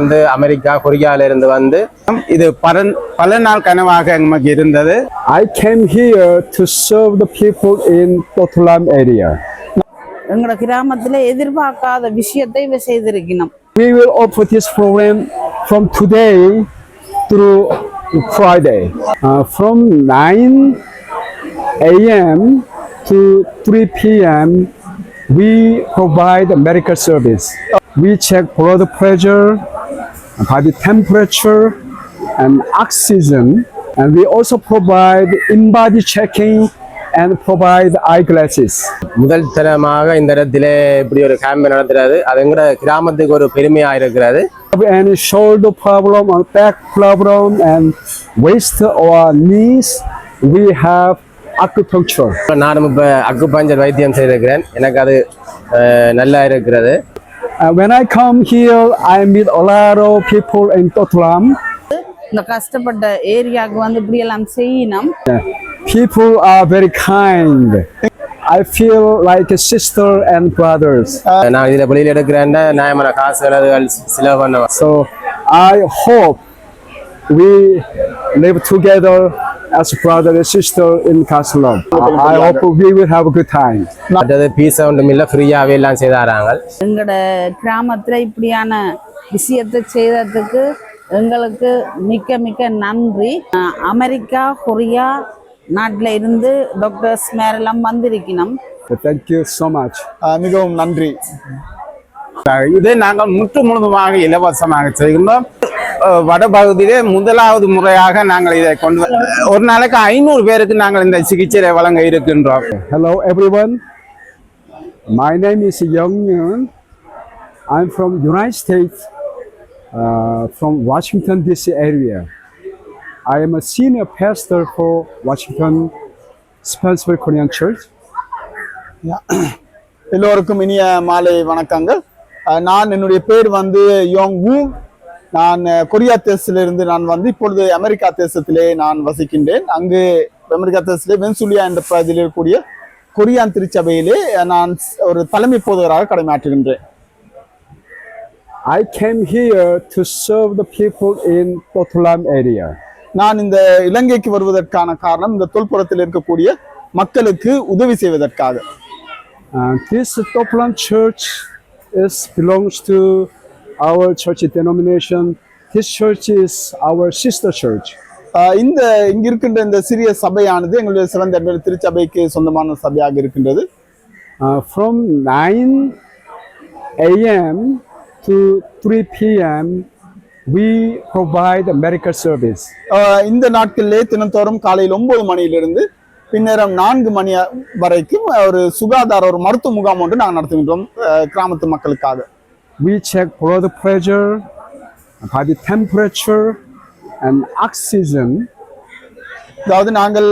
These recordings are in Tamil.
வந்து அமெரிக்கா கொரியால இருந்து வந்து இது பல நாள் கனவாக நமக்கு இருந்தது. I came here to serve the people in Totulam area. எங்களோட கிராமத்துல எதிர்பார்க்காத விஷயத்தை இவ செய்திருக்கணும். We will offer this program from today through Friday, from 9 a.m. to 3 p.m. We provide medical service. We check blood pressure, body temperature, and oxygen. And we also provide in-body checking and provide eyeglasses. முதல் தரமாக இந்த இடத்துல இப்படி ஒரு கேம்ப் நடத்துறது அது எங்கட கிராமத்துக்கு ஒரு பெருமையா இருக்கிறது. Any shoulder problem or back problem and waist or knees, we have acupuncture. நானும் இப்ப அக்குபஞ்சர் வைத்தியம் செய்திருக்கிறேன். எனக்கு அது நல்லா இருக்கிறது. When I come here, I meet a lot of people in Totulam. இந்த கஷ்டப்பட்ட ஏரியாவுக்கு வந்து இப்படி எல்லாம் செய்யணும். People are very kind. I feel like a sister and brothers. நான் இதுல வெளியில எடுக்கிறேன்னா நியாயமான காசு செலவுகள் செலவு பண்ண. So I hope we live together as brother and sister in Kasalam. I hope we will have a good time. மற்றது பீஸா ஒன்றும் இல்லை, ஃப்ரீயாவே எல்லாம் செய்தாராங்க. எங்களோட கிராமத்துல இப்படியான விஷயத்தை செய்ததுக்கு எங்களுக்கு மிக்க மிக்க நன்றி. அமெரிக்கா கொரியா நாட்டில் இருந்து டாக்டர்ஸ் மேரெல்லாம் வந்திருக்கணும். Thank you so much. மிகவும் நன்றி. இதை நாங்கள் முழுவதுமாக இலவசமாக செய்கின்றோம். வடபகுதியிலே முதலாவது முறையாக நாங்கள் இதை கொண்டு ஒரு நாளைக்கு 500 பேருக்கு நாங்கள் இந்த சிகிச்சையை வழங்க இருக்கின்றோம். Hello everyone. My name is Young Yun. I'm from United States, from Washington DC area. I am a senior pastor for Washington Spencer Korean Church. எல்லோருக்கும் இனிய மாலை வணக்கங்கள். நான் என்னுடைய பேர் வந்து யோங் வூ. நான் கொரியா தேசத்திலிருந்து நான் வந்து இப்பொழுது அமெரிக்கா தேசத்திலே நான் வசிக்கின்றேன். அங்கு அமெரிக்கா தேசத்திலே வென்சுலியா என்ற பகுதியில் இருக்கக்கூடிய கொரியான் திருச்சபையிலே நான் ஒரு தலைமை போதகராக கடமையாற்றுகின்றேன். I came here to serve the people in Totulam area. நான் இந்த இலங்கைக்கு வருவதற்கான காரணம் இந்த தொல்புறத்தில் இருக்கக்கூடிய மக்களுக்கு உதவி செய்வதற்காக. This Totulam church belongs to our church denomination. This church is our sister church. இந்த இங்க இருக்கின்ற இந்த சிறிய சபையானது எங்களுடைய சிறந்த திருச்சபைக்கு சொந்தமான சபையாக இருக்கின்றது. From 9 a.m. to 3 p.m. we provide medical service. இந்த நாட்களிலே தினந்தோறும் காலையில் 9 மணியிலிருந்து பின்னேரம் 4 மணி வரைக்கும் ஒரு சுகாதார ஒரு மருத்துவ முகாம் ஒன்று நாங்கள் நடத்துகின்றோம் கிராமத்து மக்களுக்காக. We check blood pressure, body temperature and oxygen. அதாவது நாங்கள்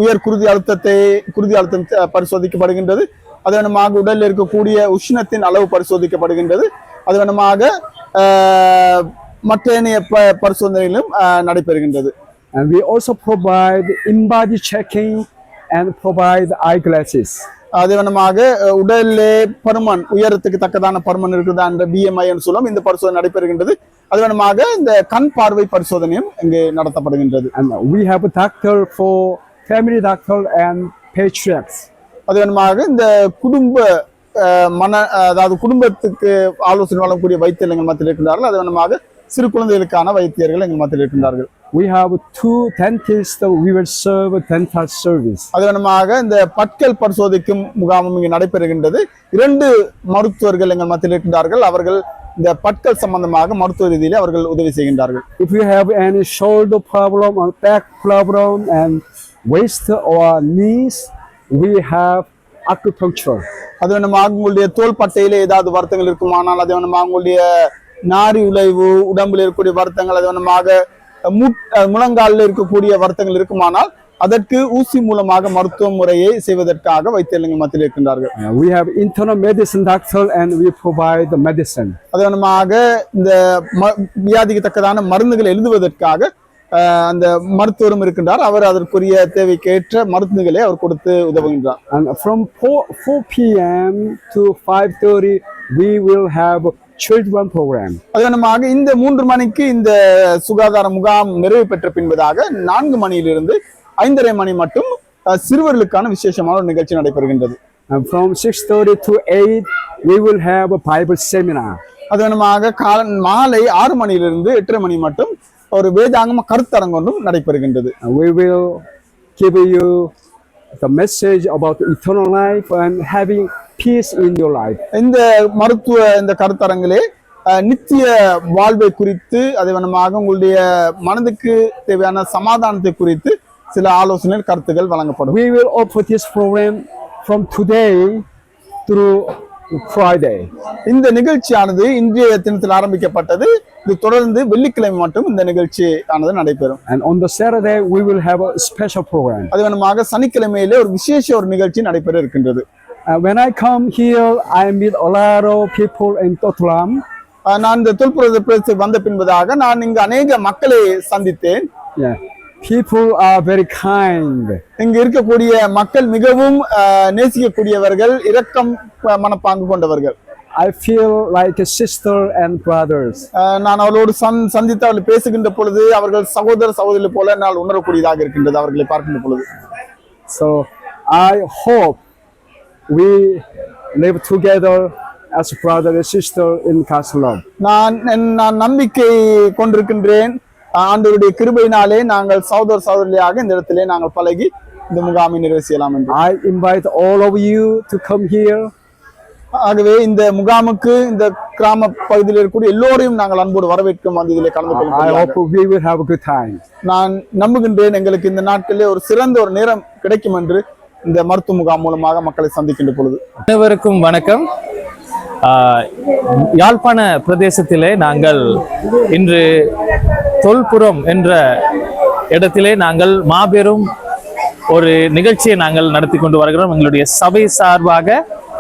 உயர் குருதி அழுத்தம் பரிசோதிக்கப்படுகின்றது. அது வேணுமாக உடலில் இருக்கக்கூடிய உஷ்ணத்தின் அளவு பரிசோதிக்கப்படுகின்றது. அது வேணுமாக மற்ற பரிசோதனைகளும் நடைபெறுகின்றது. And we also provide in-body checking and provide eyeglasses. அது வேணுமாக உடலிலே பருமன் உயரத்துக்கு தக்கதான பருமன் இருக்குதா என்ற BMI என்று சொல்லும் இந்த பரிசோதனை நடைபெறுகின்றது. அது வேணுமாக இந்த கண் பார்வை பரிசோதனையும் இங்கு நடத்தப்படுகின்றது. And we have a doctor for family doctor and pediatrics. அது வேணுமாக இந்த அதாவது குடும்பத்துக்கு ஆலோசனை வழங்கக்கூடிய வைத்தியர்கள் எங்கள் மத்தியில் இருக்கின்றார்கள். அது வேணுமாக சிறு குழந்தைகளுக்கான வைத்தியர்கள் எங்கள் மத்தியில் இருக்கின்றார்கள். We have 2 dentists. We will serve dental service. அது வேணுமாக இந்த பற்கள் பரிசோதிக்கும் முகாமும் இங்கு நடைபெறுகின்றது. 2 மருத்துவர்கள் எங்கள் மத்தியில் இருக்கின்றார்கள். அவர்கள் இந்த பற்கள் சம்பந்தமாக மருத்துவ ரீதியிலே அவர்கள் உதவி செய்கின்றார்கள். If you have any shoulder problem or back problem and waist or knees, we have acupuncture. அது வேணுமாக உங்களுடைய தோல் பட்டையிலே ஏதாவது வருத்தங்கள் இருக்குமானால், அது வேணுமாக உங்களுடைய நாரி உழைவு உடம்பில் இருக்கக்கூடிய வருத்தங்கள், அது வேணுமாக முழங்காலில் இருக்கக்கூடிய வருத்தங்கள் இருக்குமானால் அதற்கு ஊசி மூலமாக மருத்துவ முறையை செய்வதற்காக வைத்தியர்கள் மத்தியில் இருக்கின்றார்கள். We have internal medicine doctor and we provide the medicine. அது வேணுமாக இந்த வியாதிக்கு தக்கதான மருந்துகள் எழுதுவதற்காக அந்த மருத்துவரும் இருக்கின்றார். அவர் அதற்குரிய தேவைக்கேற்ற மருந்துகளை அவர் கொடுத்து உதவுகின்றார். And from 4 p.m. to 5:30 we will have children program. அதனமாக இந்த 3 மணிக்கு இந்த சுகாதார முகாம் நிறைவு பெற்ற பின்பதாக 4 மணியிலிருந்து 5:30 மணி மட்டும் சிறுவர்களுக்கான விசேஷமான ஒரு நிகழ்ச்சி நடைபெறுகின்றது. And from 6:30 to 8, we will have a Bible seminar. அதனமாக மாலை 6 மணியிலிருந்து 8:30 மணி மட்டும் ஒரு வேதாகம கருத்தரங்கு ஒன்றும் நடைபெறுகின்றது. And we will give you the message about eternal life and having peace in your life. இந்த கருத்தரங்கிலே நித்திய வாழ்வை குறித்து அதேவனமாக உங்களுடைய மனதுக்கு தேவையான சமாதானத்தை குறித்து சில ஆலோசனை கருத்துக்கள் வழங்கப்படும். We will offer this program from today through Friday. இந்த நிகழ்ச்சியானது இன்றைய தினத்தில் ஆரம்பிக்கப்பட்டது. இது தொடர்ந்து வெள்ளிக்கிழமை மட்டும் இந்த நிகழ்ச்சி ஆனது நடைபெறும். And on the Saturday we will have a special program. அதேவனமாக சனிக்கிழமையிலே ஒரு விசேஷ ஒரு நிகழ்ச்சி நடைபெற இருக்கின்றது. When I come here, I meet a lot of people in Totlam. நான் இந்த தொல்புர பிரதேசத்துக்கு வந்த பின்பதாக நான் இங்கு அநேக மக்களை சந்தித்தேன். Yeah. People are very kind. இங்கு இருக்கக்கூடிய மக்கள் மிகவும் நேசிக்கக்கூடியவர்கள், இரக்கம் மனப்பாங்கு கொண்டவர்கள். I feel like a sister and brothers. நான் அவர்களோடு சந்தித்து அவர்கள் பேசுகின்ற பொழுது அவர்கள் சகோதர சகோதரிகள் போல நான் உணரக்கூடியதாக இருக்கின்றது அவர்களை பார்க்கின்ற பொழுது. So I hope we live together as brother and sister in God's love. நான் நம்பிக்கை கொண்டிருக்கின்றேன். ஆண்டவருடைய கிருபையினாலே நாங்கள் சகோதர சகோதரியாக இந்த இடத்திலே நாங்கள் பழகி இந்த முகாமை நிறைவு செய்யலாம் என்று. I invite all of you to come here. ஆகவே இந்த முகாமுக்கு இந்த கிராம பகுதியில் இருக்கக்கூடிய எல்லோரையும் நாங்கள் அன்போடு வரவேற்கும் வந்து இதிலே கலந்து I கொள்ளும். hope we will have a good time. நான் நம்புகின்றேன் எங்களுக்கு இந்த நாட்களிலே ஒரு சிறந்த ஒரு நேரம் கிடைக்கும் என்று இந்த மருத்துவ முகாம் மூலமாக மக்களை சந்திக்கின்ற பொழுது. அனைவருக்கும் வணக்கம். யாழ்ப்பாண பிரதேசத்திலே நாங்கள் இன்று தொல்புரம் என்ற இடத்திலே நாங்கள் மாபெரும் ஒரு நிகழ்ச்சியை நாங்கள் நடத்தி கொண்டு வருகிறோம். எங்களுடைய சபை சார்பாக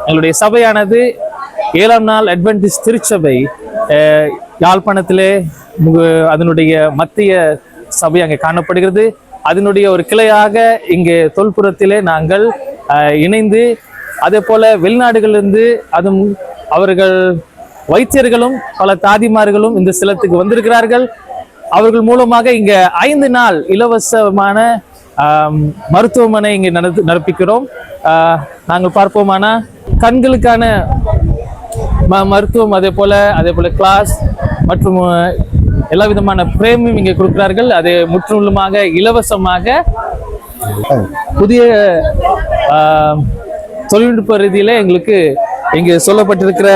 எங்களுடைய சபையானது 7ஆம் நாள் அட்வென்டிஸ்ட் திருச்சபை யாழ்ப்பாணத்திலே அதனுடைய மத்திய சபை அங்கே காணப்படுகிறது. அதனுடைய ஒரு கிளையாக இங்கே தொல்புரத்திலே நாங்கள் இணைந்து அதே போல வெளிநாடுகளிலிருந்து அதுவும் அவர்கள் வைத்தியர்களும் பல தாதிமார்களும் இந்த ஸ்தலத்துக்கு வந்திருக்கிறார்கள். அவர்கள் மூலமாக இங்க 5 நாள் இலவசமான மருத்துவமனை இங்கே நடப்பிக்கிறோம். நாங்கள் பார்ப்போமானா கண்களுக்கான மருத்துவம் அதே போல கிளாஸ் மற்றும் எல்லா விதமான பிரேமும் இங்கே கொடுக்கிறார்கள். அது முற்றிலுமாக இலவசமாக புதிய தொழில்நுட்ப ரீதியில எங்களுக்கு இங்கு சொல்லப்பட்டிருக்கிற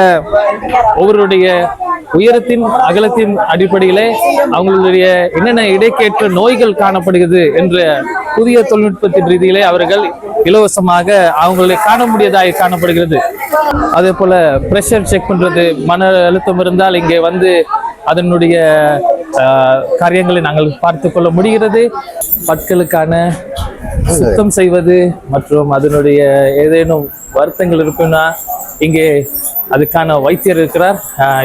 ஒவ்வொருடைய உயரத்தின் அகலத்தின் அடிப்படையிலே அவங்களுடைய என்னென்ன இடைக்கேற்ற நோய்கள் காணப்படுகிறது என்ற புதிய தொழில்நுட்பத்தின் ரீதியிலே அவர்கள் இலவசமாக அவங்களை காண முடியதாக காணப்படுகிறது. அதே போல பிரஷர் செக் பண்றது, மன அழுத்தம் இருந்தால் இங்கே வந்து அதனுடைய காரியங்களை நாங்கள் பார்த்து கொள்ள முடிகிறது. பற்களுக்கான சுத்தம் செய்வது மற்றும் அதனுடைய ஏதேனும் வருத்தங்கள் இருக்குன்னா இங்கே அதுக்கான வைத்தியர் இருக்கிறார்.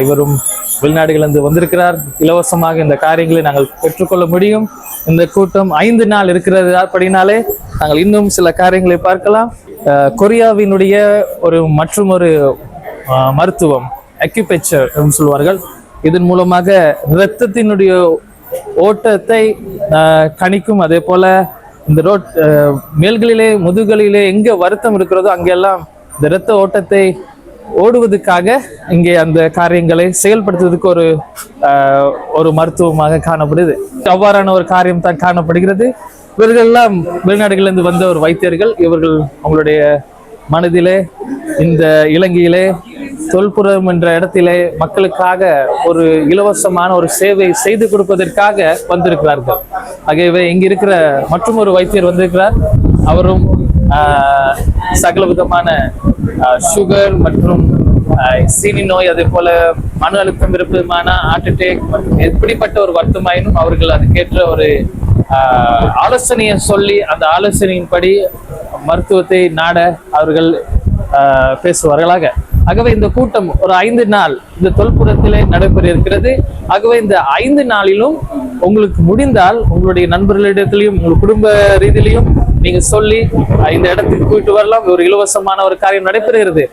இவரும் வெளிநாடுகளிலிருந்து வந்திருக்கிறார். இலவசமாக இந்த காரியங்களை நாங்கள் பெற்றுக்கொள்ள முடியும். இந்த கூட்டம் 5 நாள் இருக்கிறது. அப்படினாலே நாங்கள் இன்னும் சில காரியங்களை பார்க்கலாம். கொரியாவினுடைய மற்றும் ஒரு மருத்துவம் அக்யூபஞ்சர் என்று சொல்வார்கள். இதன் மூலமாக இரத்தத்தினுடைய ஓட்டத்தை கணிக்கும். அதே போல இந்த மேல்களிலே முதுகளிலே எங்க வருத்தம் இருக்கிறதோ அங்கெல்லாம் இந்த இரத்த ஓட்டத்தை ஓடுவதற்காக இங்கே அந்த காரியங்களை செயல்படுத்துவதற்கு ஒரு மருத்துவமாக காணப்படுது. அவ்வாறான ஒரு காரியம் தான் காணப்படுகிறது. இவர்கள் எல்லாம் வெளிநாடுகளிலிருந்து வந்த ஒரு வைத்தியர்கள். இவர்கள் அவங்களுடைய மனதிலே இந்த இலங்கையிலே தொல்புரம் என்ற இடத்திலே மக்களுக்காக ஒரு இலவசமான ஒரு சேவை செய்து கொடுப்பதற்காக வந்திருக்கிறார்கள். ஆகவே இங்க இருக்கிற மற்றும் ஒரு வைத்தியர் வந்திருக்கிறார். அவரும் சகல விதமான சுகர் மற்றும் சீனி நோய், அதே போல மன அழுத்தம் இருப்பதுமான ஹார்ட் அட்டாக் மற்றும் எப்படிப்பட்ட ஒரு வருத்தமாயினும் அவர்கள் அதுக்கேற்ற ஒரு ஆலோசனையை சொல்லி அந்த ஆலோசனையின்படி மருத்துவத்தை நாட அவர்கள் பேசுவார்களாக. ஆகவே இந்த கூட்டம் ஒரு 5 நாள் இந்த தொல்புரத்திலே நடைபெற இருக்கிறது. ஆகவே இந்த 5 நாளிலும் உங்களுக்கு முடிந்தால் உங்களுடைய நண்பர்களிடத்திலையும் உங்கள் குடும்ப ரீதியிலையும் நீங்க சொல்லி இந்த இடத்துக்கு போயிட்டு வரலாம். ஒரு இலவசமான ஒரு காரியம் நடைபெறுகிறது.